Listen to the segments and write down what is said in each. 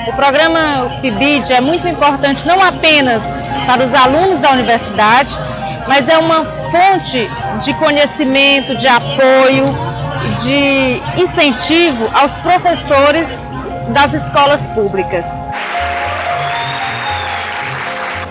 O programa PIBID é muito importante não apenas para os alunos da universidade, mas é uma fonte de conhecimento, de apoio, de incentivo aos professores das escolas públicas.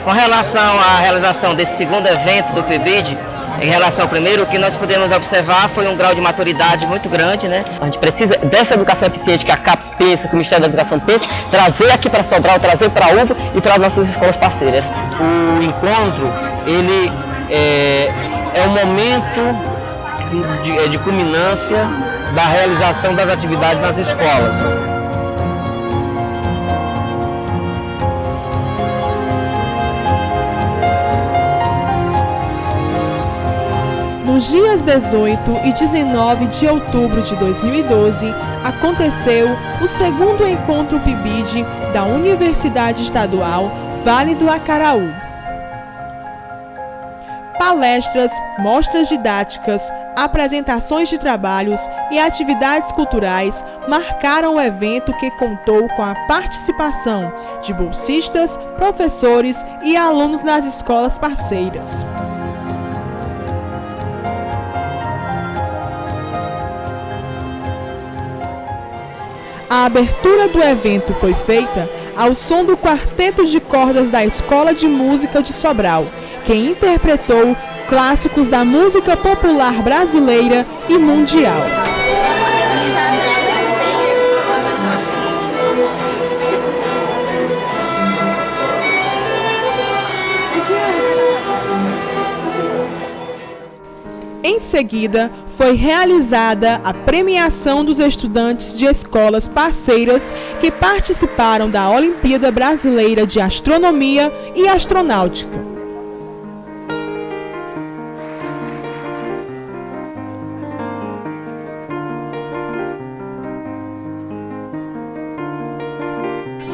Com relação à realização desse segundo evento do PIBID, em relação ao primeiro, o que nós podemos observar foi um grau de maturidade muito grande, né? A gente precisa dessa educação eficiente que a CAPES pensa, que o Ministério da Educação pensa, trazer aqui para Sobral, trazer para a UVA e para as nossas escolas parceiras. O encontro, ele é um momento de culminância da realização das atividades nas escolas. Nos dias 18 e 19 de outubro de 2012, aconteceu o segundo encontro PIBID da Universidade Estadual Vale do Acaraú. Palestras, mostras didáticas, apresentações de trabalhos e atividades culturais marcaram o evento, que contou com a participação de bolsistas, professores e alunos nas escolas parceiras. A abertura do evento foi feita ao som do quarteto de cordas da Escola de Música de Sobral, que interpretou clássicos da música popular brasileira e mundial. Em seguida, foi realizada a premiação dos estudantes de escolas parceiras que participaram da Olimpíada Brasileira de Astronomia e Astronáutica.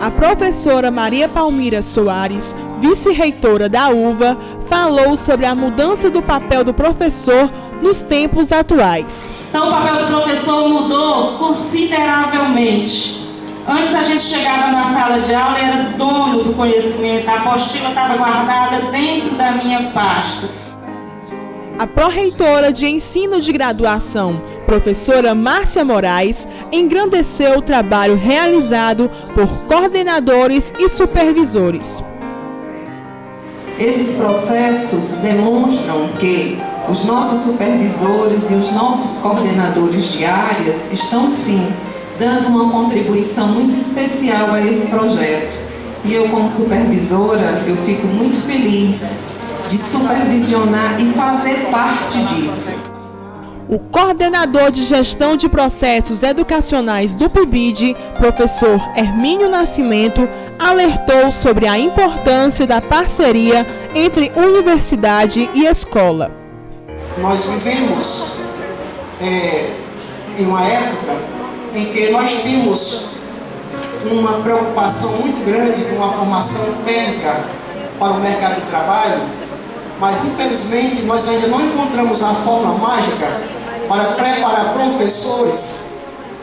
A professora Maria Palmira Soares, vice-reitora da UVA, falou sobre a mudança do papel do professor nos tempos atuais. Então, o papel do professor mudou consideravelmente. Antes a gente chegava na sala de aula e era dono do conhecimento, a apostila estava guardada dentro da minha pasta. A pró-reitora de ensino de graduação, professora Márcia Moraes, engrandeceu o trabalho realizado por coordenadores e supervisores. Esses processos demonstram que os nossos supervisores e os nossos coordenadores de áreas estão, sim, dando uma contribuição muito especial a esse projeto. E eu, como supervisora, eu fico muito feliz de supervisionar e fazer parte disso. O coordenador de gestão de processos educacionais do PIBID, professor Hermínio Nascimento, alertou sobre a importância da parceria entre universidade e escola. Nós vivemos em uma época em que nós temos uma preocupação muito grande com a formação técnica para o mercado de trabalho, mas infelizmente nós ainda não encontramos a fórmula mágica para preparar professores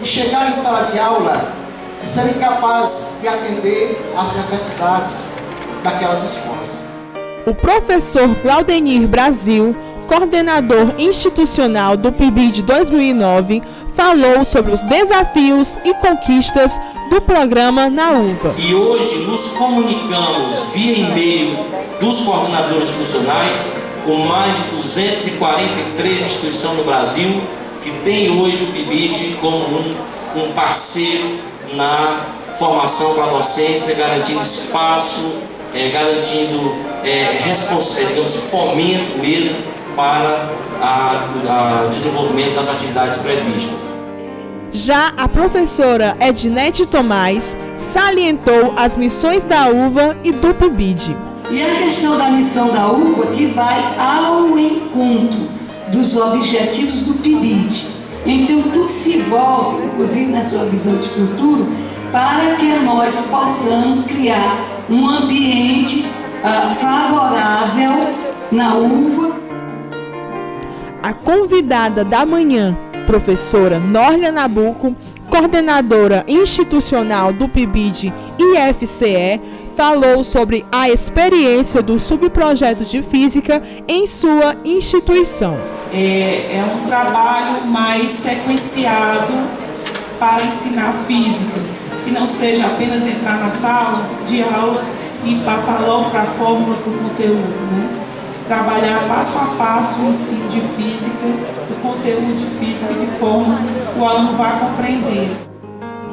e chegar em sala de aula e serem capazes de atender às necessidades daquelas escolas. O professor Claudenir Brasil, coordenador institucional do PIBID 2009, falou sobre os desafios e conquistas do programa na UVA. E hoje nos comunicamos via e-mail dos coordenadores institucionais com mais de 243 instituições no Brasil que tem hoje o PIBID como um parceiro na formação para a docência, garantindo espaço, garantindo digamos, fomento mesmo para o desenvolvimento das atividades previstas. Já a professora Ednete Tomás salientou as missões da UVA e do PIBID. E a questão da missão da UVA que vai ao encontro dos objetivos do PIBID. Então tudo se volta, inclusive na sua visão de futuro, para que nós possamos criar um ambiente favorável na UVA. A convidada da manhã, professora Norlia Nabuco, coordenadora institucional do PIBID IFCE, falou sobre a experiência do subprojeto de Física em sua instituição. É um trabalho mais sequenciado para ensinar Física, que não seja apenas entrar na sala de aula e passar logo para a fórmula, para o conteúdo, né? Trabalhar passo a passo o ensino de Física, o conteúdo de Física, de forma que o aluno vá compreender.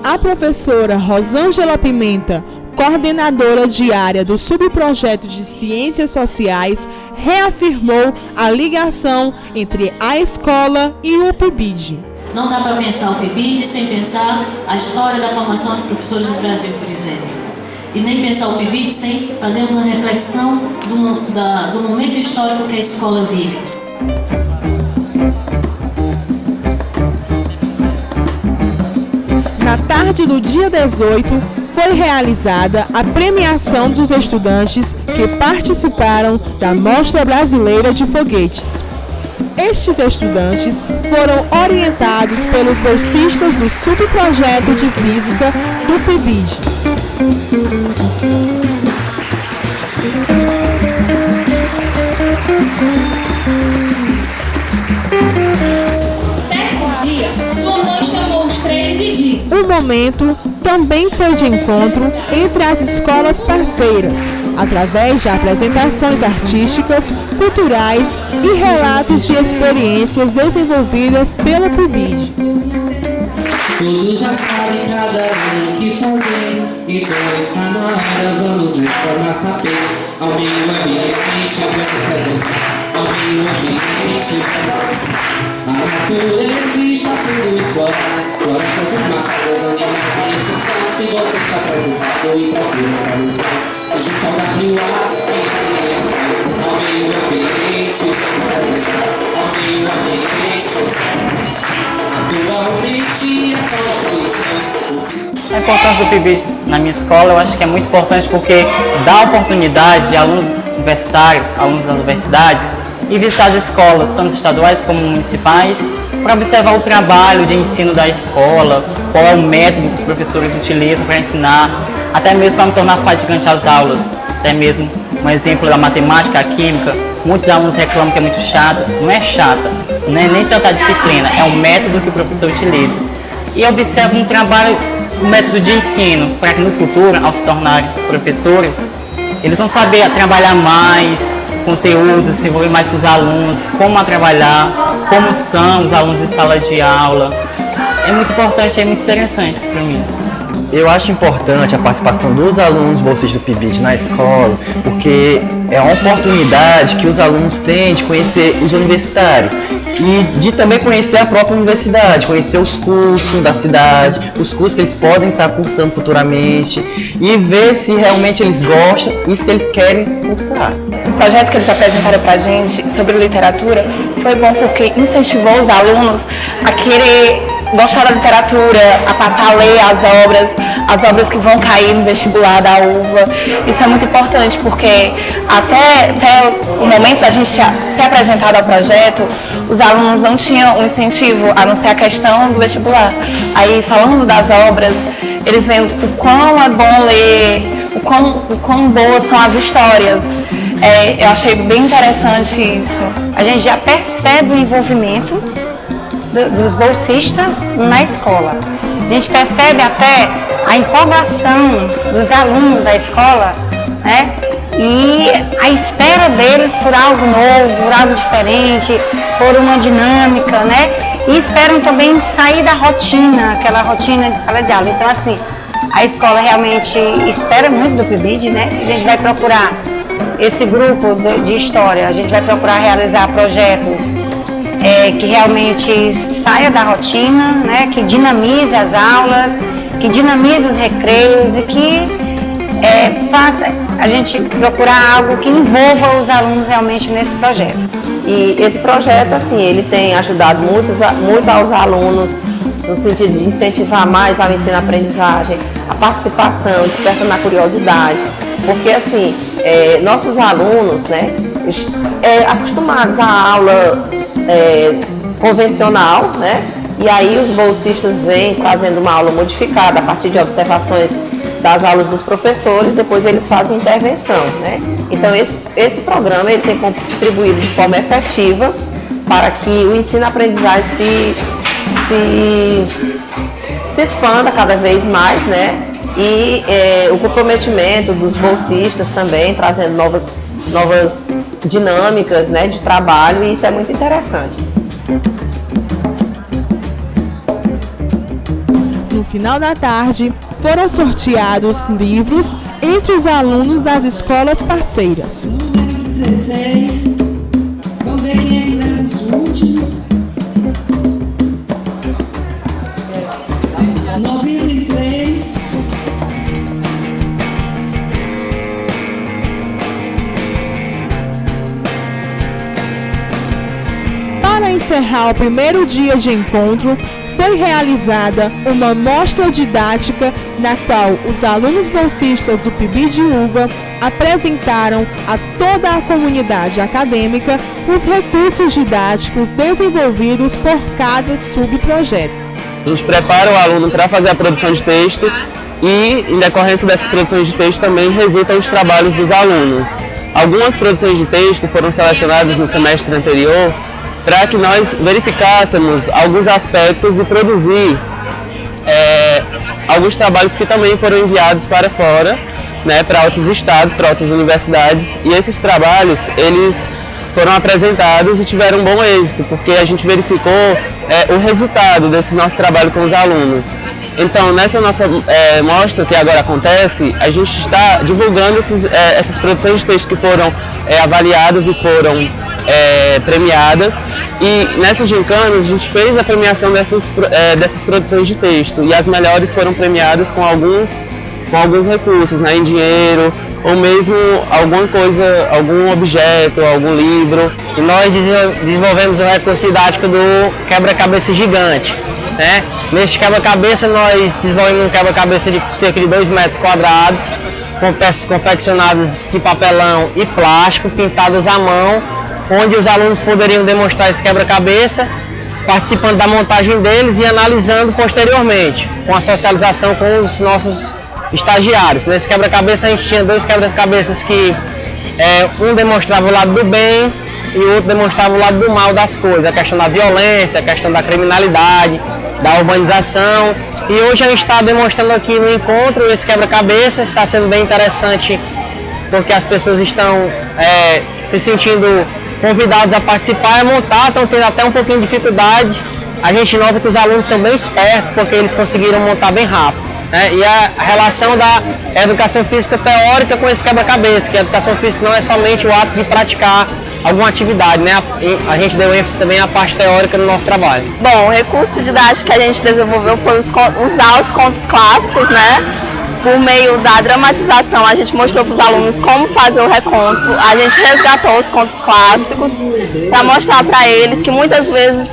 A professora Rosângela Pimenta, coordenadora diária do subprojeto de Ciências Sociais, reafirmou a ligação entre a escola e o PIBID. Não dá para pensar o PIBID sem pensar a história da formação de professores no Brasil, por exemplo. E nem pensar o PIBID sem fazer uma reflexão do momento histórico que a escola vive. Na tarde do dia 18, foi realizada a premiação dos estudantes que participaram da Mostra Brasileira de Foguetes. Estes estudantes foram orientados pelos bolsistas do subprojeto de Física do PIBID. Certo dia, sua mãe chamou os três e disse: O momento também foi de encontro entre as escolas parceiras, através de apresentações artísticas, culturais e relatos de experiências desenvolvidas pela PIBID. Todos já sabem cada um o que fazer, então está na hora, vamos nessa saber. Ao meio ambiente vamos fazer, ao meio ambiente. A natureza está sendo explorada, florestas desmatadas, animais em extinção. Se você está preocupado e procura solução, se junte ao WA e ao meio ambiente vamos fazer, ao meio ambiente. A importância do PIBID na minha escola, eu acho que é muito importante porque dá oportunidade de alunos universitários, alunos das universidades, ir visitar as escolas, tanto estaduais como municipais, para observar o trabalho de ensino da escola, qual é o método que os professores utilizam para ensinar, até mesmo para não tornar fatigante as aulas, até mesmo um exemplo da matemática, a química. Muitos alunos reclamam que é muito chata, não é chata, não é nem tanta disciplina, é o método que o professor utiliza. E observa um trabalho, um método de ensino, para que no futuro, ao se tornarem professores, eles vão saber trabalhar mais conteúdos, desenvolver mais com os alunos, como trabalhar, como são os alunos em sala de aula. É muito importante, é muito interessante para mim. Eu acho importante a participação dos alunos bolsistas do PIBID na escola, porque é uma oportunidade que os alunos têm de conhecer os universitários e de também conhecer a própria universidade, conhecer os cursos da cidade, os cursos que eles podem estar cursando futuramente e ver se realmente eles gostam e se eles querem cursar. O projeto que eles apresentaram para a gente sobre literatura foi bom porque incentivou os alunos a querer gostar da literatura, a passar a ler as obras que vão cair no vestibular da UVA. Isso é muito importante porque até o momento da gente ser apresentado ao projeto, os alunos não tinham um incentivo, a não ser a questão do vestibular. Aí, falando das obras, eles veem o quão é bom ler, o quão boas são as histórias. Eu achei bem interessante isso. A gente já percebe o envolvimento dos bolsistas na escola. A gente percebe até a empolgação dos alunos da escola, né? E a espera deles por algo novo, por algo diferente, por uma dinâmica, né? E esperam também sair da rotina, aquela rotina de sala de aula. Então, assim, a escola realmente espera muito do PIBID, né? A gente vai procurar esse grupo de história, a gente vai procurar realizar projetos que realmente saia da rotina, né, que dinamize as aulas, que dinamize os recreios e que faça a gente procurar algo que envolva os alunos realmente nesse projeto. E esse projeto, assim, ele tem ajudado muito aos alunos no sentido de incentivar mais ao ensino-aprendizagem, a participação, despertando a curiosidade, porque, assim, nossos alunos, né, acostumados à aula convencional, né? E aí os bolsistas vêm trazendo uma aula modificada a partir de observações das aulas dos professores, depois eles fazem intervenção, né? Então esse programa ele tem contribuído de forma efetiva para que o ensino-aprendizagem se expanda cada vez mais, né? E o comprometimento dos bolsistas também, trazendo novas dinâmicas, né, de trabalho, e isso é muito interessante. No final da tarde, foram sorteados livros entre os alunos das escolas parceiras. Número 16, vamos ver quem é que leva os últimos. 93. Para encerrar o primeiro dia de encontro, foi realizada uma mostra didática na qual os alunos bolsistas do PIBID UVA apresentaram a toda a comunidade acadêmica os recursos didáticos desenvolvidos por cada subprojeto. A gente prepara o aluno para fazer a produção de texto e, em decorrência dessas produções de texto, também resultam os trabalhos dos alunos. Algumas produções de texto foram selecionadas no semestre anterior para que nós verificássemos alguns aspectos e produzir alguns trabalhos que também foram enviados para fora, né, para outros estados, para outras universidades, e esses trabalhos eles foram apresentados e tiveram um bom êxito, porque a gente verificou o resultado desse nosso trabalho com os alunos. Então, nessa nossa mostra que agora acontece, a gente está divulgando essas produções de texto que foram avaliadas e foram premiadas, e nessas gincanas a gente fez a premiação dessas produções de texto, e as melhores foram premiadas com alguns recursos, né, em dinheiro, ou mesmo alguma coisa, algum objeto, algum livro. E nós desenvolvemos o recurso didático do quebra-cabeça gigante, né? Neste quebra-cabeça nós desenvolvemos um quebra-cabeça de cerca de 2 metros quadrados, com peças confeccionadas de papelão e plástico, pintadas à mão, onde os alunos poderiam demonstrar esse quebra-cabeça, participando da montagem deles e analisando posteriormente, com a socialização com os nossos estagiários. Nesse quebra-cabeça a gente tinha 2 quebra-cabeças que um demonstrava o lado do bem e o outro demonstrava o lado do mal das coisas, a questão da violência, a questão da criminalidade, da urbanização. E hoje a gente está demonstrando aqui no encontro esse quebra-cabeça, está sendo bem interessante porque as pessoas estão se sentindo convidados a participar e a montar, estão tendo até um pouquinho de dificuldade. A gente nota que os alunos são bem espertos porque eles conseguiram montar bem rápido, né? E a relação da educação física teórica com esse quebra-cabeça, que a educação física não é somente o ato de praticar alguma atividade, né? A gente deu ênfase também à parte teórica no nosso trabalho. Bom, o recurso didático que a gente desenvolveu foi usar os contos clássicos, né? Por meio da dramatização, a gente mostrou para os alunos como fazer o reconto, a gente resgatou os contos clássicos para mostrar para eles que muitas vezes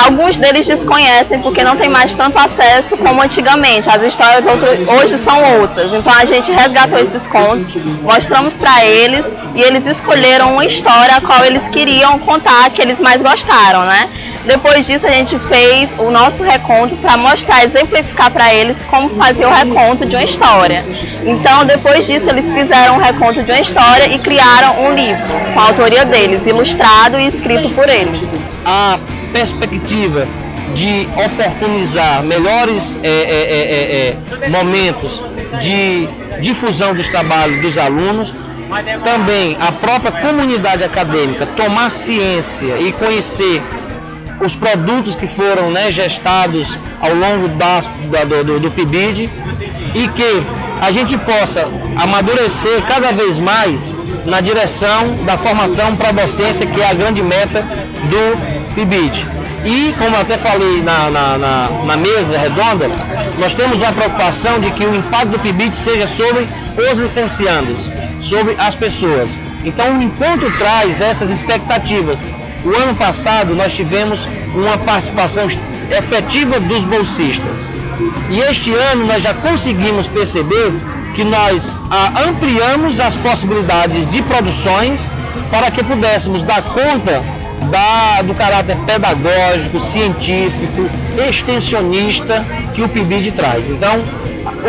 alguns deles desconhecem porque não tem mais tanto acesso como antigamente, as histórias hoje são outras. Então a gente resgatou esses contos, mostramos para eles e eles escolheram uma história a qual eles queriam contar, que eles mais gostaram, né? Depois disso a gente fez o nosso reconto para mostrar, exemplificar para eles como fazer o reconto de uma história. Então depois disso eles fizeram um reconto de uma história e criaram um livro com a autoria deles, ilustrado e escrito por eles. A perspectiva de oportunizar melhores momentos de difusão dos trabalhos dos alunos, também a própria comunidade acadêmica tomar ciência e conhecer os produtos que foram, né, gestados ao longo do PIBID, e que a gente possa amadurecer cada vez mais na direção da formação para a docência, que é a grande meta do PIBID. E, como eu até falei na mesa redonda, nós temos uma preocupação de que o impacto do PIBID seja sobre os licenciandos, sobre as pessoas. Então o encontro traz essas expectativas. O ano passado nós tivemos uma participação efetiva dos bolsistas. E este ano nós já conseguimos perceber que nós ampliamos as possibilidades de produções para que pudéssemos dar conta do caráter pedagógico, científico, extensionista que o PIBID traz. Então,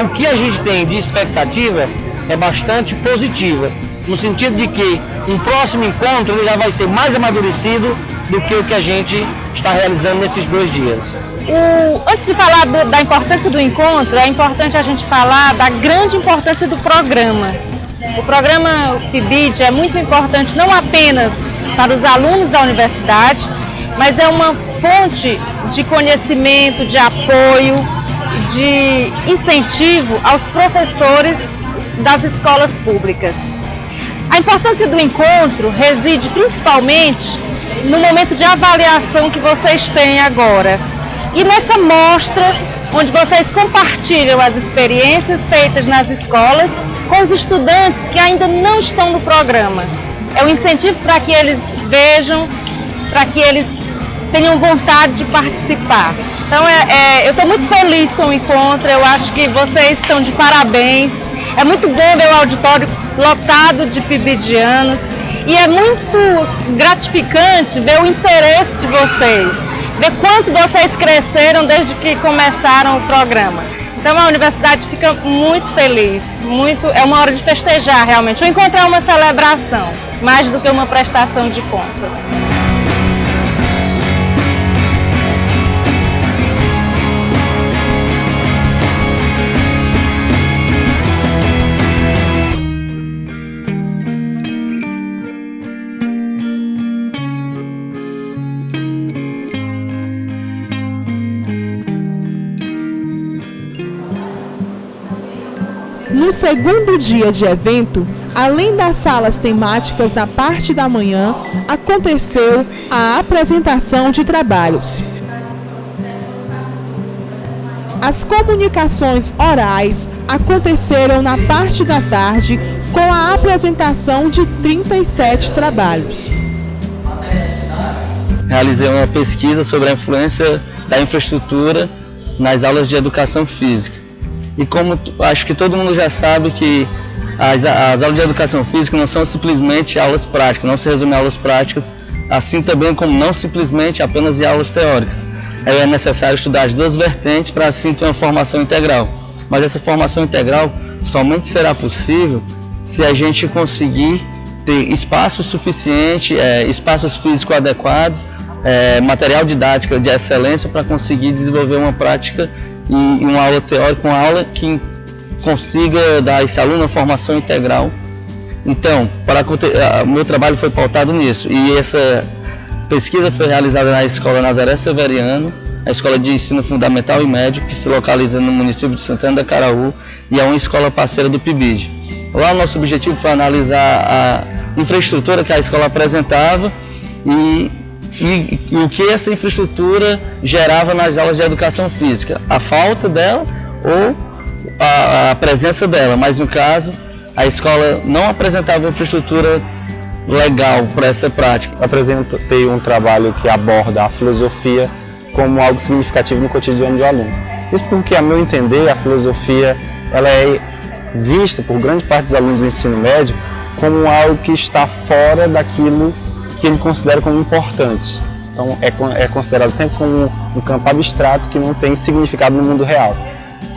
o que a gente tem de expectativa é bastante positiva, no sentido de que um próximo encontro ele já vai ser mais amadurecido do que o que a gente está realizando nesses 2 dias. Antes de falar da importância do encontro, é importante a gente falar da grande importância do programa. O programa PIBID é muito importante não apenas para os alunos da universidade, mas é uma fonte de conhecimento, de apoio, de incentivo aos professores das escolas públicas. A importância do encontro reside principalmente no momento de avaliação que vocês têm agora. E nessa mostra, onde vocês compartilham as experiências feitas nas escolas com os estudantes que ainda não estão no programa. É um incentivo para que eles vejam, para que eles tenham vontade de participar. Então, eu estou muito feliz com o encontro, eu acho que vocês estão de parabéns. É muito bom ver o auditório lotado de pibidianos e é muito gratificante ver o interesse de vocês, ver quanto vocês cresceram desde que começaram o programa. Então a universidade fica muito feliz, é uma hora de festejar realmente. O encontro é uma celebração, mais do que uma prestação de contas. No segundo dia de evento, além das salas temáticas na parte da manhã, aconteceu a apresentação de trabalhos. As comunicações orais aconteceram na parte da tarde com a apresentação de 37 trabalhos. Realizei uma pesquisa sobre a influência da infraestrutura nas aulas de educação física. E como acho que todo mundo já sabe que as aulas de educação física não são simplesmente aulas práticas, não se resumem a aulas práticas, assim também como não simplesmente apenas em aulas teóricas. É necessário estudar as 2 vertentes para assim ter uma formação integral. Mas essa formação integral somente será possível se a gente conseguir ter espaço suficiente, espaços físicos adequados, material didático de excelência para conseguir desenvolver uma prática e uma aula teórica, uma aula que consiga dar a esse aluno uma formação integral. Então, o meu trabalho foi pautado nisso, e essa pesquisa foi realizada na Escola Nazaré Severiano, a escola de ensino fundamental e médio, que se localiza no município de Santana da Caraú, e é uma escola parceira do PIBID. Lá o nosso objetivo foi analisar a infraestrutura que a escola apresentava e o que essa infraestrutura gerava nas aulas de educação física, a falta dela ou a presença dela, mas no caso a escola não apresentava infraestrutura legal para essa prática. Apresentei um trabalho que aborda a filosofia como algo significativo no cotidiano do aluno. Isso porque, a meu entender, a filosofia ela é vista por grande parte dos alunos do ensino médio como algo que está fora daquilo que ele considera como importante. Então é considerado sempre como um campo abstrato que não tem significado no mundo real.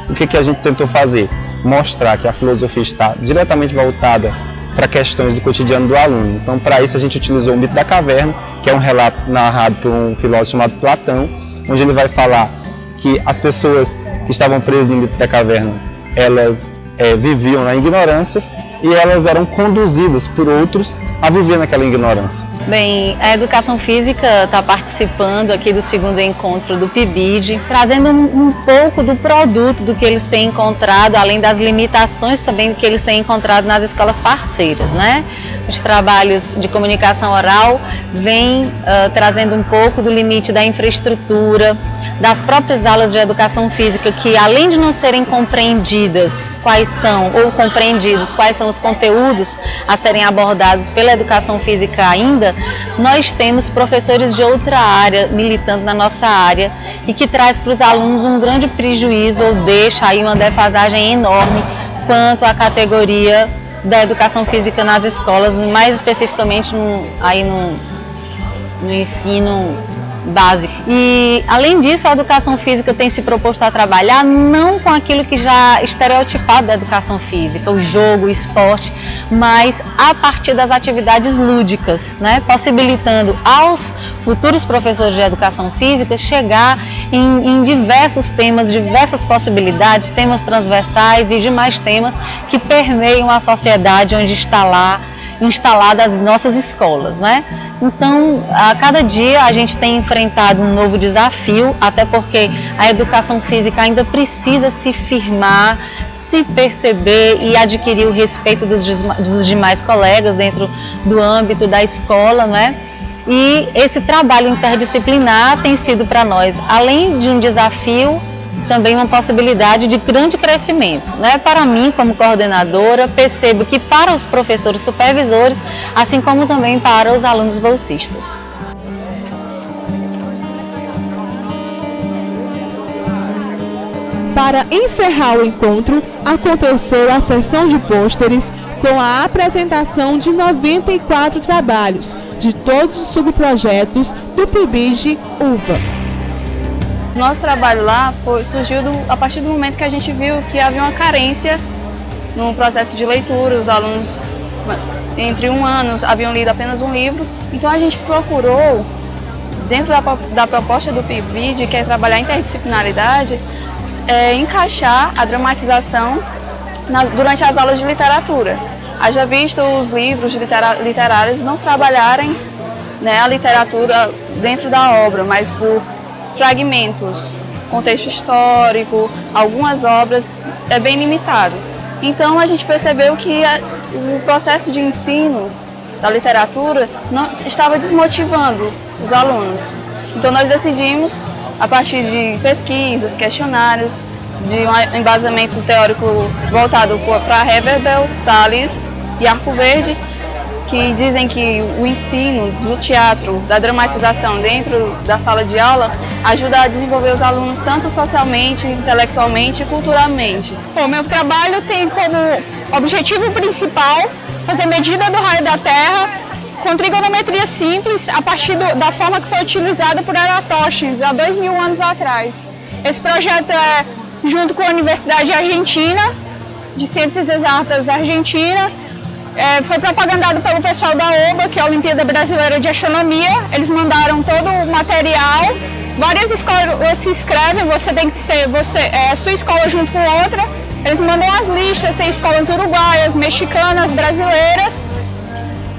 O que a gente tentou fazer? Mostrar que a filosofia está diretamente voltada para questões do cotidiano do aluno. Então, para isso a gente utilizou o mito da caverna, que é um relato narrado por um filósofo chamado Platão, onde ele vai falar que as pessoas que estavam presas no mito da caverna, elas viviam na ignorância e elas eram conduzidas por outros a viver naquela ignorância. Bem, a educação física está participando aqui do segundo encontro do PIBID, trazendo um pouco do produto do que eles têm encontrado, além das limitações também que eles têm encontrado nas escolas parceiras, né? Os trabalhos de comunicação oral vêm trazendo um pouco do limite da infraestrutura, das próprias aulas de educação física, que além de não serem compreendidas quais são, ou compreendidos quais são os conteúdos a serem abordados pela educação física ainda, nós temos professores de outra área militando na nossa área e que traz para os alunos um grande prejuízo ou deixa aí uma defasagem enorme quanto à categoria da educação física nas escolas, mais especificamente no ensino básico. E, além disso, a educação física tem se proposto a trabalhar não com aquilo que já é estereotipado da educação física, o jogo, o esporte, mas a partir das atividades lúdicas, né? Possibilitando aos futuros professores de educação física chegar em diversos temas, diversas possibilidades, temas transversais e demais temas que permeiam a sociedade onde está lá instaladas as nossas escolas, né? Então, a cada dia a gente tem enfrentado um novo desafio, até porque a educação física ainda precisa se firmar, se perceber e adquirir o respeito dos demais colegas dentro do âmbito da escola, né? E esse trabalho interdisciplinar tem sido para nós, além de um desafio, também uma possibilidade de grande crescimento, né? Para mim, como coordenadora, percebo que para os professores supervisores, assim como também para os alunos bolsistas. Para encerrar o encontro, aconteceu a sessão de pôsteres com a apresentação de 94 trabalhos de todos os subprojetos do PIBID UVA. Nosso trabalho lá surgiu a partir do momento que a gente viu que havia uma carência no processo de leitura. Os alunos, entre um ano, haviam lido apenas um livro. Então a gente procurou, dentro da proposta do PIBID, que é trabalhar a interdisciplinaridade, encaixar a dramatização durante as aulas de literatura. Haja visto os livros literários não trabalharem, né, a literatura dentro da obra, mas por fragmentos, contexto histórico, algumas obras é bem limitado. Então a gente percebeu que o processo de ensino da literatura estava desmotivando os alunos. Então nós decidimos, a partir de pesquisas, questionários, de um embasamento teórico voltado para Heberbel, Salles e Arco Verde, que dizem que o ensino do teatro, da dramatização dentro da sala de aula, ajuda a desenvolver os alunos tanto socialmente, intelectualmente e culturalmente. O meu trabalho tem como objetivo principal fazer medida do raio da Terra com trigonometria simples, a partir da forma que foi utilizada por Eratóstenes há 2000 anos atrás. Esse projeto é junto com a Universidade Argentina, de Ciências Exatas Argentina. Foi propagandado pelo pessoal da OBA, que é a Olimpíada Brasileira de Astronomia. Eles mandaram todo o material. Várias escolas se inscrevem, você tem que ser sua escola junto com outra. Eles mandam as listas, tem escolas uruguaias, mexicanas, brasileiras.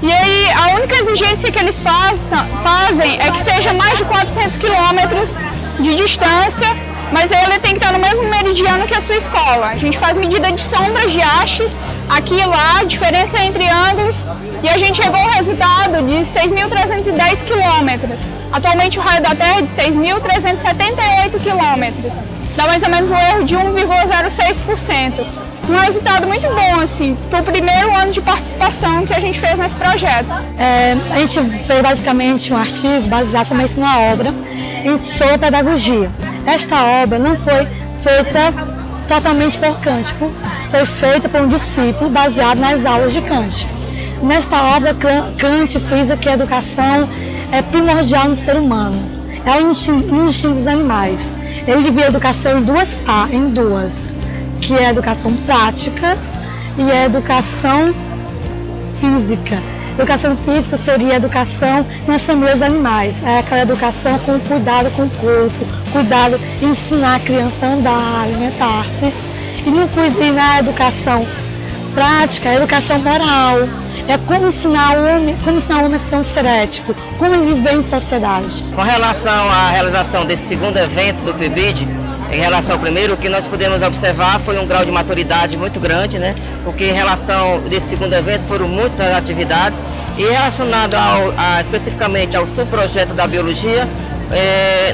E aí a única exigência que eles fazem é que seja mais de 400 quilômetros de distância, mas ele tem que estar no mesmo meridiano que a sua escola. A gente faz medida de sombras de hastes, aqui e lá, diferença entre ângulos, e a gente chegou ao resultado de 6.310 quilômetros. Atualmente o raio da Terra é de 6.378 quilômetros. Dá mais ou menos um erro de 1,06%. Um resultado muito bom, assim, para o primeiro ano de participação que a gente fez nesse projeto. A gente fez basicamente um artigo baseado somente numa obra sobre pedagogia. Esta obra não foi feita totalmente por Kant, foi feita por um discípulo baseado nas aulas de Kant. Nesta obra, Kant frisa que a educação é primordial no ser humano, ela não distingue dos animais. Ele divide a educação em duas, que é a educação prática e a educação física. Educação física seria a educação nas famílias animais, é aquela educação com cuidado com o corpo, cuidado em ensinar a criança a andar, a alimentar-se. E na educação prática, a educação moral, é como ensinar o homem a ser um ser ético, como ele viver em sociedade. Com relação à realização desse segundo evento do PIBID, em relação ao primeiro, o que nós pudemos observar foi um grau de maturidade muito grande, né? Porque em relação desse segundo evento foram muitas as atividades e relacionado especificamente ao subprojeto da biologia,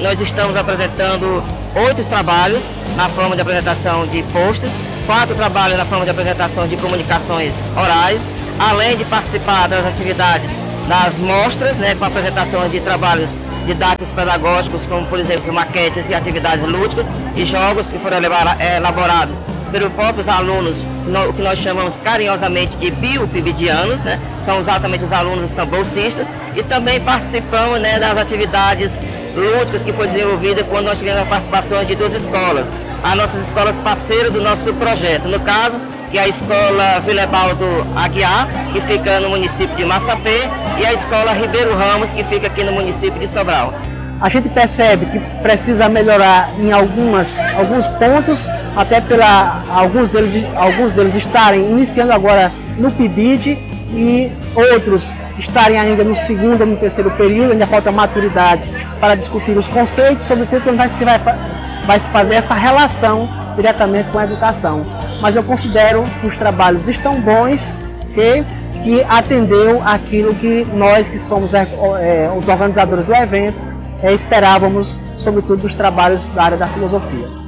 nós estamos apresentando 8 trabalhos na forma de apresentação de posters, 4 trabalhos na forma de apresentação de comunicações orais, além de participar das atividades das mostras, né, com a apresentação de trabalhos didáticos pedagógicos, como por exemplo maquetes e atividades lúdicas e jogos que foram elaborados pelos próprios alunos, o que nós chamamos carinhosamente de bio-pibidianos, né? são exatamente os alunos que são bolsistas, e também participamos, né, das atividades lúdicas que foi desenvolvida quando nós tivemos a participação de 2 escolas, as nossas escolas parceiras do nosso projeto, no caso, que é a Escola Vilebaldo Aguiar, que fica no município de Massapê, e a Escola Ribeiro Ramos, que fica aqui no município de Sobral. A gente percebe que precisa melhorar em alguns pontos, até alguns deles estarem iniciando agora no PIBID e outros estarem ainda no segundo ou no terceiro período, ainda falta maturidade para discutir os conceitos, sobretudo quando vai se fazer essa relação diretamente com a educação. Mas eu considero que os trabalhos estão bons e que atendeu aquilo que nós, que somos os organizadores do evento, esperávamos, sobretudo dos trabalhos da área da filosofia.